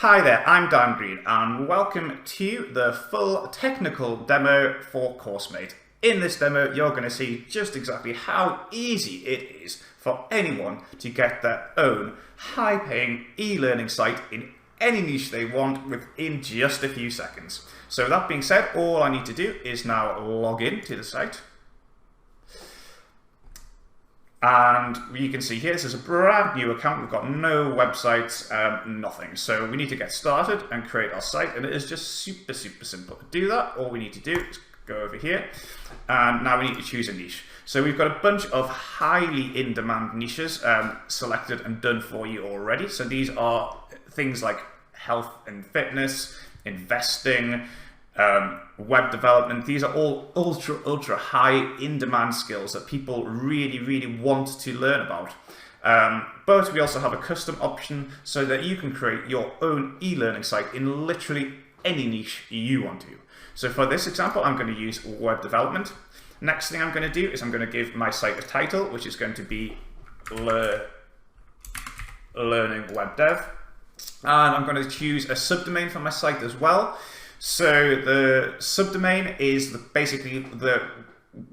Hi there, I'm Dan Green and welcome to the full technical demo for Coursemate. In this demo, you're going to see just exactly how easy it is for anyone to get their own high-paying e-learning site in any niche they want within just a few seconds. So that being said, all I need to do is now log in to the site. And you can see here, this is a brand new account. We've got no websites, nothing. So we need to get started and create our site. And it is just super simple to do that. All we need to do is go over here. And now we need to choose a niche. So we've got a bunch of highly in-demand niches selected and done for you already. So these are things like health and fitness, investing, web development. These are all ultra high in-demand skills that people really want to learn about. But we also have a custom option so that you can create your own e-learning site in literally any niche you want to. So for this example, I'm going to use web development. Next thing I'm going to do is I'm going to give my site a title, which is going to be Learning Web Dev. And I'm going to choose a subdomain for my site as well. So the subdomain is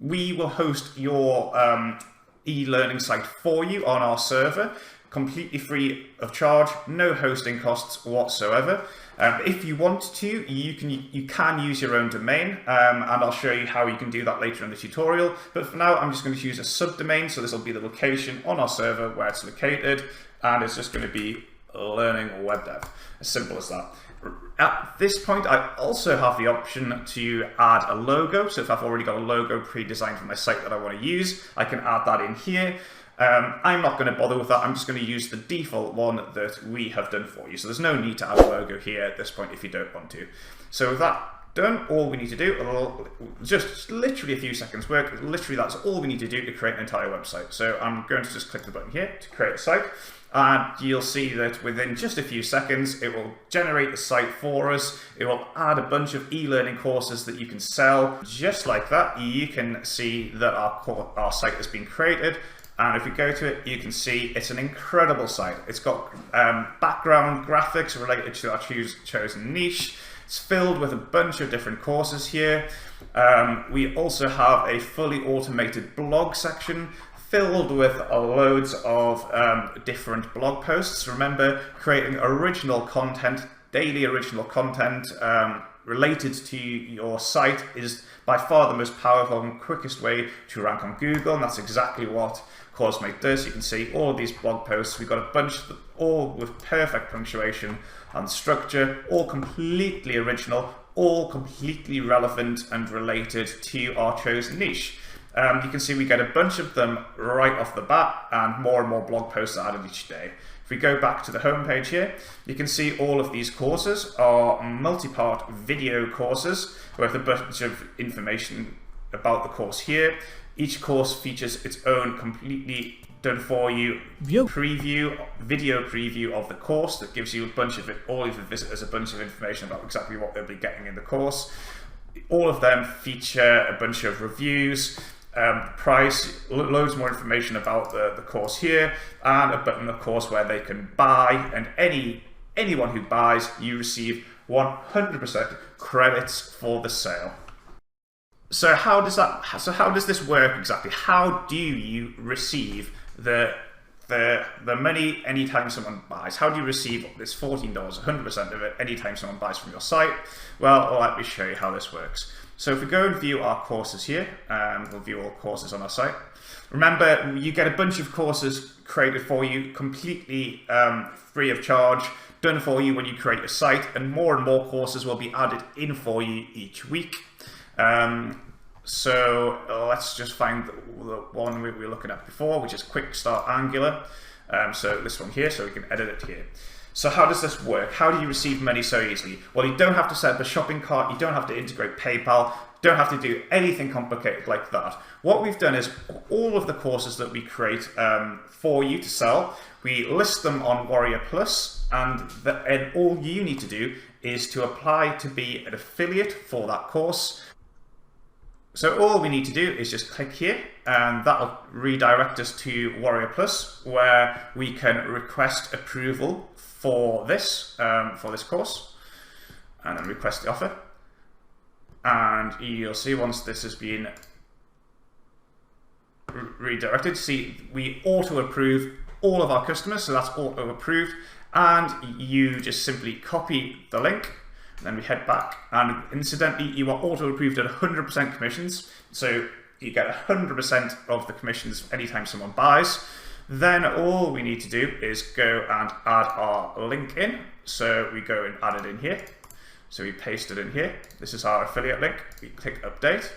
we will host your e-learning site for you on our server, completely free of charge, no hosting costs whatsoever. If you want to, you can use your own domain, and I'll show you how you can do that later in the tutorial. But for now, I'm just going to use a subdomain, so this will be the location on our server where it's located, and it's just going to be Learning Web Dev. As simple as that. At this point, I also have the option to add a logo. So if I've already got a logo pre-designed for my site that I want to use, I can add that in here. I'm not going to bother with that. I'm just going to use the default one that we have done for you. So there's no need to add a logo here at this point if you don't want to. So with that done, all we need to do, just literally a few seconds work, literally that's all we need to do to create an entire website. So I'm going to just click the button here to create a site. And you'll see that within just a few seconds, it will generate the site for us. It will add a bunch of e-learning courses that you can sell. Just like that, you can see that our site has been created. And if we go to it, you can see it's an incredible site. It's got background graphics related to our chosen niche. It's filled with a bunch of different courses here. We also have a fully automated blog section filled with loads of different blog posts. Remember, creating original content, daily original content related to your site is by far the most powerful and quickest way to rank on Google, and that's exactly what Coursemate does. You can see all of these blog posts. We've got a bunch of them, all with perfect punctuation and structure, all completely original, all completely relevant and related to our chosen niche. You can see we get a bunch of them right off the bat, and more blog posts are added each day. If we go back to the home page here, you can see all of these courses are multi-part video courses with a bunch of information about the course here. Each course features its own completely done for you video preview of the course that gives you a bunch of all of the visitors a bunch of information about exactly what they'll be getting in the course. All of them feature a bunch of reviews, price, loads more information about the course here, and a button, of course, where they can buy. And anyone who buys, you receive 100% credits for the sale. So how does this work exactly? How do you receive the money anytime someone buys? How do you receive this $14, 100% of it, anytime someone buys from your site? Well, let me show you how this works. So if we go and view our courses here, we'll view all courses on our site. Remember, you get a bunch of courses created for you completely free of charge, done for you when you create your site, and more courses will be added in for you each week. So let's just find the one we were looking at before, which is Quick Start Angular. So this one here, so we can edit it here. So how does this work? How do you receive money so easily? Well, you don't have to set up a shopping cart. You don't have to integrate PayPal. You don't have to do anything complicated like that. What we've done is all of the courses that we create for you to sell, we list them on WarriorPlus, and all you need to do is to apply to be an affiliate for that course. So all we need to do is just click here, and that'll redirect us to WarriorPlus, where we can request approval for this course, and then request the offer. And you'll see once this has been redirected, see we auto approve all of our customers, so that's auto approved, and you just simply copy the link. Then we head back, and incidentally, you are auto approved at 100% commissions, so you get 100% of the commissions anytime someone buys. Then all we need to do is go and add our link in. So we go and add it in here. So we paste it in here. This is our affiliate link. We click update.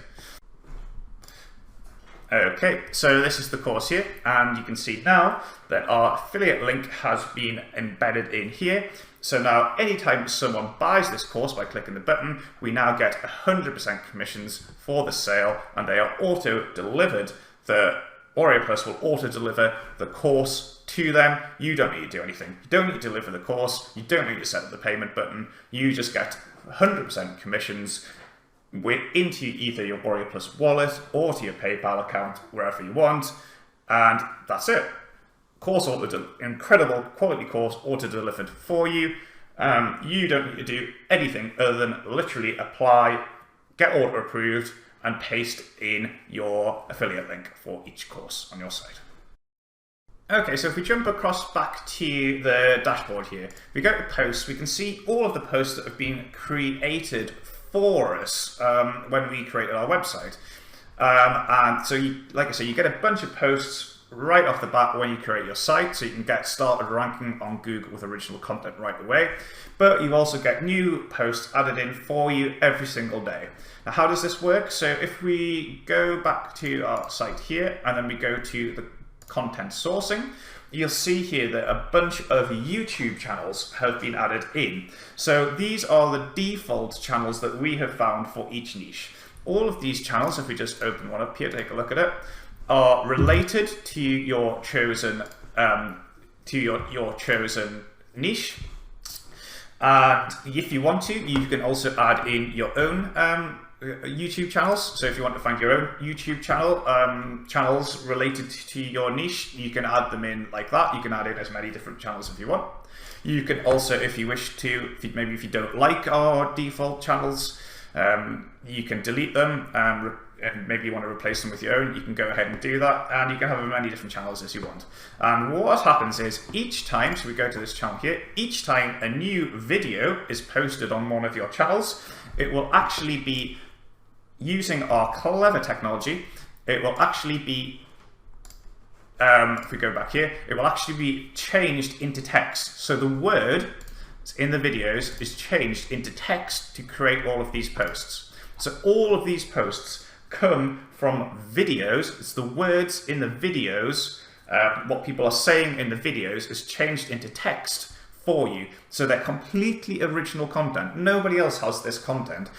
Okay, so this is the course here, and you can see now that our affiliate link has been embedded in here. So now anytime someone buys this course by clicking the button, we now get 100% commissions for the sale, and they are auto-delivered. The WarriorPlus will auto-deliver the course to them. You don't need to do anything. You don't need to deliver the course. You don't need to set up the payment button. You just get 100% commissions into either your WarriorPlus wallet or to your PayPal account, wherever you want, and that's it. Course incredible quality course auto-delivered for you. You don't need to do anything other than literally apply, get auto-approved, and paste in your affiliate link for each course on your site. Okay, so if we jump across back to the dashboard here, if we go to posts, we can see all of the posts that have been created for us when we created our website. And so, like I say, you get a bunch of posts right off the bat when you create your site, so you can get started ranking on Google with original content right away. But you also get new posts added in for you every single day. Now, how does this work? So if we go back to our site here, and then we go to the content sourcing, you'll see here that a bunch of YouTube channels have been added in. So these are the default channels that we have found for each niche. All of these channels, if we just open one up here, take a look at it, are related to your chosen chosen niche. And if you want to, you can also add in your own YouTube channels. So if you want to find your own YouTube channel, channels related to your niche, you can add them in like that. You can add in as many different channels if you want. You can also, if you wish to, maybe if you don't like our default channels, you can delete them, and maybe you want to replace them with your own, you can go ahead and do that, and you can have as many different channels as you want. And what happens is each time, so we go to this channel here, each time a new video is posted on one of your channels, it will actually be using our clever technology. It will actually be, if we go back here, it will actually be changed into text. So the word in the videos is changed into text to create all of these posts. So all of these posts come from videos. It's the words in the videos, what people are saying in the videos is changed into text for you. So they're completely original content. Nobody else has this content.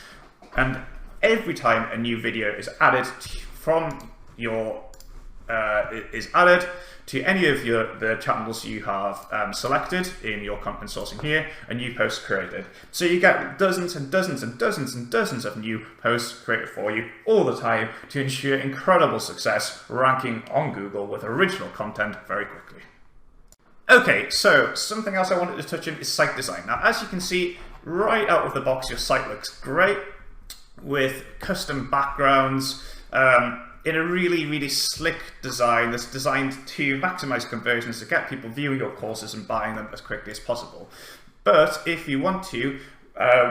And every time a new video is added from your is added to any of the channels you have selected in your content sourcing here, a new post created. So you get dozens and dozens and dozens and dozens of new posts created for you all the time to ensure incredible success ranking on Google with original content very quickly. Okay, so something else I wanted to touch on is site design. Now, as you can see, right out of the box, your site looks great with custom backgrounds, in a really, really slick design that's designed to maximize conversions, to get people viewing your courses and buying them as quickly as possible. But if you want to,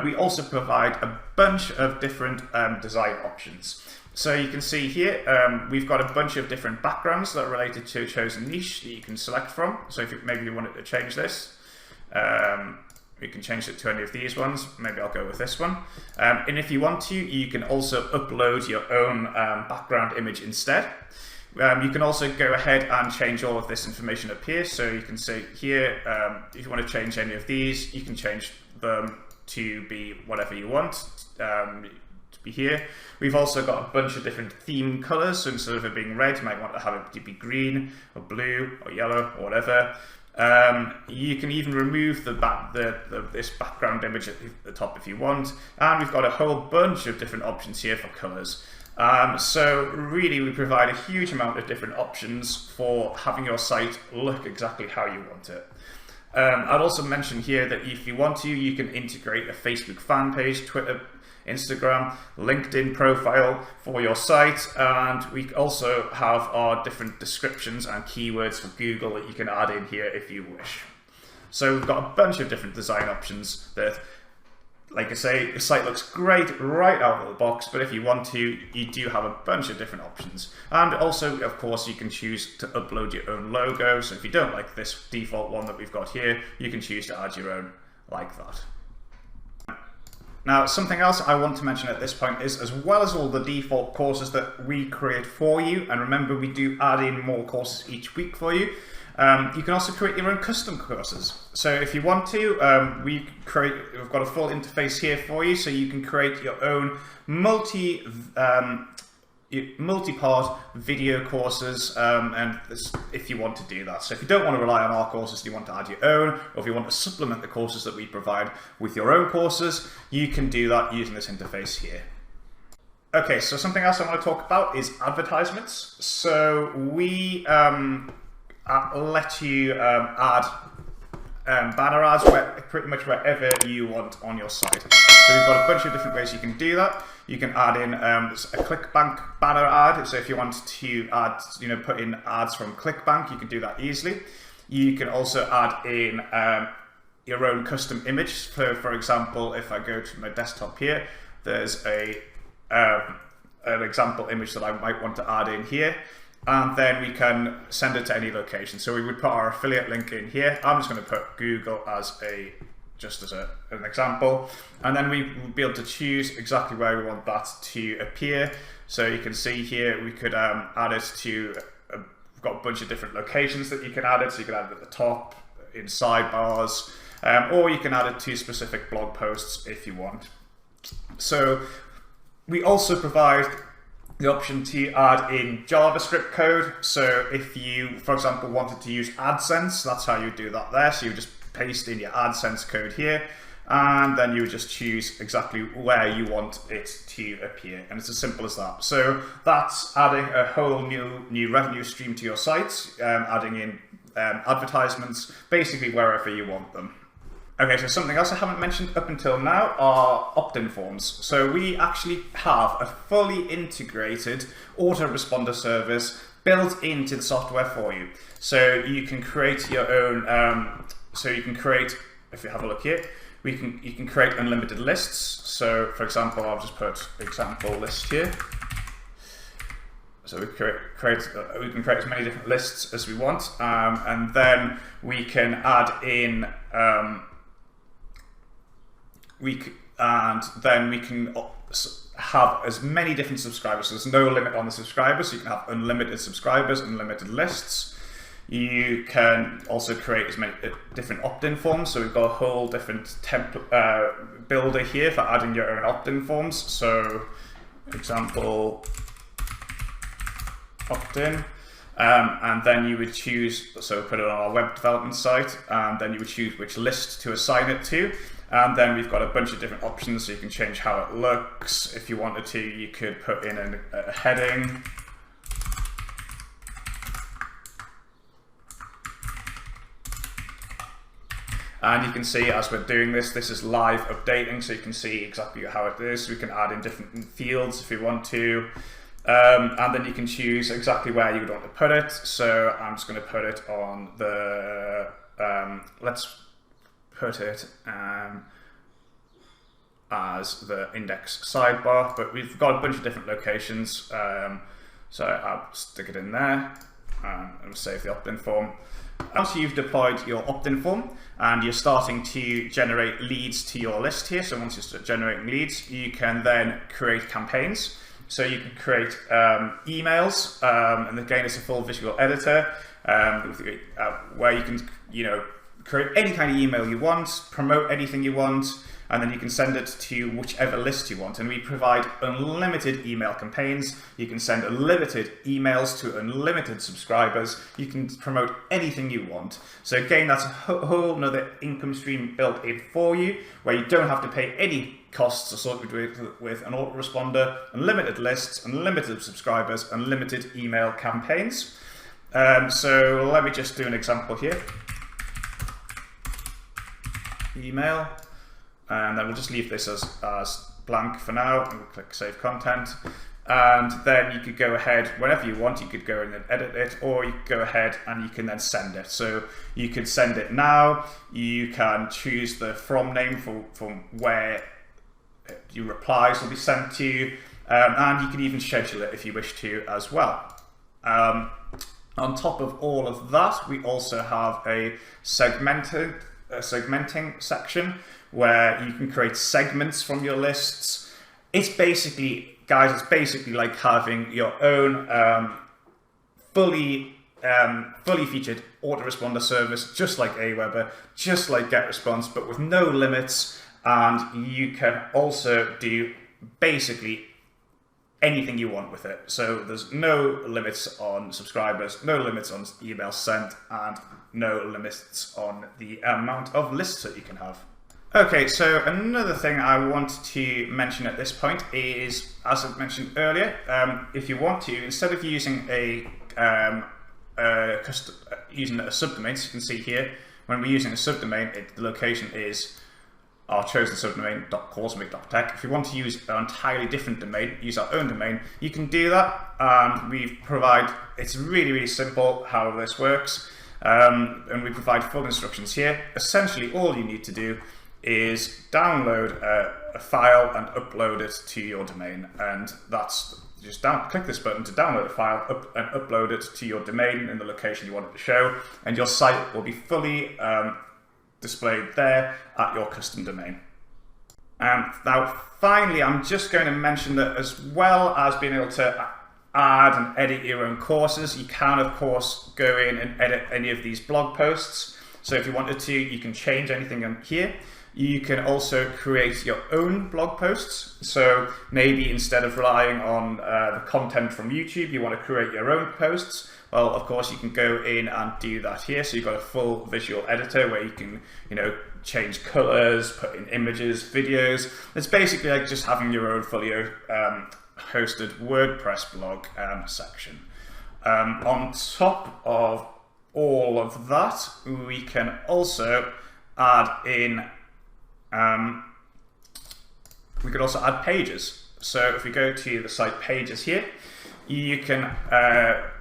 we also provide a bunch of different design options. So you can see here, we've got a bunch of different backgrounds that are related to a chosen niche that you can select from. So if maybe you wanted to change this, we can change it to any of these ones. Maybe I'll go with this one. And if you want to, you can also upload your own background image instead. You can also go ahead and change all of this information up here. So you can say here, if you want to change any of these, you can change them to be whatever you want to be here. We've also got a bunch of different theme colors. So instead of it being red, you might want to have it to be green or blue or yellow or whatever. You can even remove this background image at the top if you want, and we've got a whole bunch of different options here for colors. So really we provide a huge amount of different options for having your site look exactly how you want it. I'd also mention here that if you want to, you can integrate a Facebook fan page, Twitter, Instagram, LinkedIn profile for your site, and we also have our different descriptions and keywords for Google that you can add in here if you wish. So we've got a bunch of different design options that, like I say, the site looks great right out of the box, but if you want to, you do have a bunch of different options. And also, of course, you can choose to upload your own logo. So if you don't like this default one that we've got here, you can choose to add your own like that. Now, something else I want to mention at this point is, as well as all the default courses that we create for you, and remember we do add in more courses each week for you, you can also create your own custom courses. So if you want to, we've got a full interface here for you, so you can create your own multi-part video courses, and if you want to do that. So if you don't want to rely on our courses, you want to add your own, or if you want to supplement the courses that we provide with your own courses, you can do that using this interface here. Okay, so something else I want to talk about is advertisements. So we let you add banner ads pretty much wherever you want on your site. So we've got a bunch of different ways you can do that. You can add in a ClickBank banner ad. So if you want to add, put in ads from ClickBank, you can do that easily. You can also add in your own custom image. For example, if I go to my desktop here, there's an example image that I might want to add in here. And then we can send it to any location. So we would put our affiliate link in here. I'm just going to put Google as an example. And then we will be able to choose exactly where we want that to appear. So you can see here, we could add it to, we've got a bunch of different locations that you can add it. So you can add it at the top, in sidebars, or you can add it to specific blog posts if you want. So we also provide the option to add in JavaScript code. So if you, for example, wanted to use AdSense, that's how you do that there. So you just paste in your AdSense code here, and then you would just choose exactly where you want it to appear. And it's as simple as that. So that's adding a whole new revenue stream to your site, adding in advertisements, basically wherever you want them. Okay, so something else I haven't mentioned up until now are opt-in forms. So we actually have a fully integrated autoresponder service built into the software for you. So you can create your own, if you have a look here, you can create unlimited lists. So for example, I'll just put example list here. So we can create as many different lists as we want, and then we can add in we can have as many different subscribers. So there's no limit on the subscribers. So you can have unlimited subscribers, unlimited lists. You can also create as many different opt-in forms. So we've got a whole different template builder here for adding your own opt-in forms. So example opt-in. And then you would choose, so put it on our web development site, and then you would choose which list to assign it to. And then we've got a bunch of different options, so you can change how it looks. If you wanted to, you could put in a heading. And you can see as we're doing this, this is live updating, so you can see exactly how it is. We can add in different fields if you want to. And then you can choose exactly where you would want to put it. So I'm just going to put it on the, let's put it as the index sidebar, but we've got a bunch of different locations. So I'll stick it in there and save the opt-in form. Once you've deployed your opt-in form and you're starting to generate leads to your list here, so once you start generating leads, you can then create campaigns. So you can create emails, and again, it's a full visual editor where you can, create any kind of email you want, promote anything you want, and then you can send it to whichever list you want. And we provide unlimited email campaigns. You can send unlimited emails to unlimited subscribers. You can promote anything you want. So again, that's a whole nother income stream built in for you, where you don't have to pay any costs associated with an autoresponder, unlimited lists, unlimited subscribers, unlimited email campaigns. So let me just do an example here. email, and then we'll just leave this as blank for now, and we'll click Save Content. And then you could go ahead, whenever you want, you could go in and edit it, or you could go ahead and you can then send it. So you could send it now, you can choose the from name from where your replies will be sent to you, and you can even schedule it if you wish to as well. On top of all of that, we also have a segmenting section where you can create segments from your lists. It's basically, guys, it's basically like having your own fully featured autoresponder service, just like Aweber, just like GetResponse, but with no limits. And you can also do basically anything you want with it. So there's no limits on subscribers, no limits on emails sent, and no limits on the amount of lists that you can have. Okay, so another thing I want to mention at this point is, as I mentioned earlier, if you want to, instead of using a subdomain, so you can see here, when we're using a subdomain, the location is our chosen subdomain .coursemate.tech. If you want to use an entirely different domain, use our own domain, you can do that, and we provide, it's really, really simple how this works, and we provide full instructions here. Essentially, all you need to do is download a file and upload it to your domain, and that's just click this button to download a file and upload it to your domain in the location you want it to show, and your site will be fully displayed there at your custom domain. Now finally, I'm just going to mention that as well as being able to add and edit your own courses, you can of course go in and edit any of these blog posts. So if you wanted to, you can change anything in here. You can also create your own blog posts. So maybe instead of relying on the content from YouTube, you want to create your own posts. Well, of course, you can go in and do that here. So you've got a full visual editor where you can, change colors, put in images, videos. It's basically like just having your own fully hosted WordPress blog section. On top of all of that, we can also add in we could also add pages. So if we go to the site pages here, you can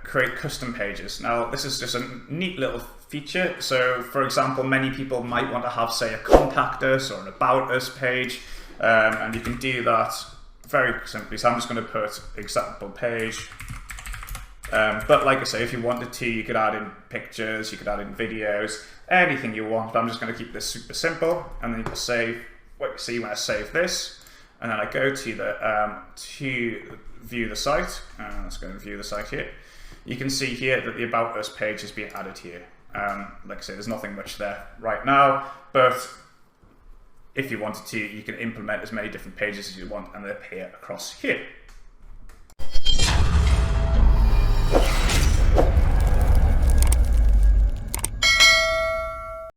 create custom pages. Now this is just a neat little feature. So for example, many people might want to have, say, a contact us or an about us page, and you can do that very simply. So I'm just going to put example page. But like I say, if you wanted to, you could add in pictures, you could add in videos, anything you want. But I'm just going to keep this super simple, and then you can save what you see when I save this, and then I go to the to view the site. Let's go and view the site here. You can see here that the About Us page is being added here. Like I say, there's nothing much there right now, but if you wanted to, you can implement as many different pages as you want, and they appear across here.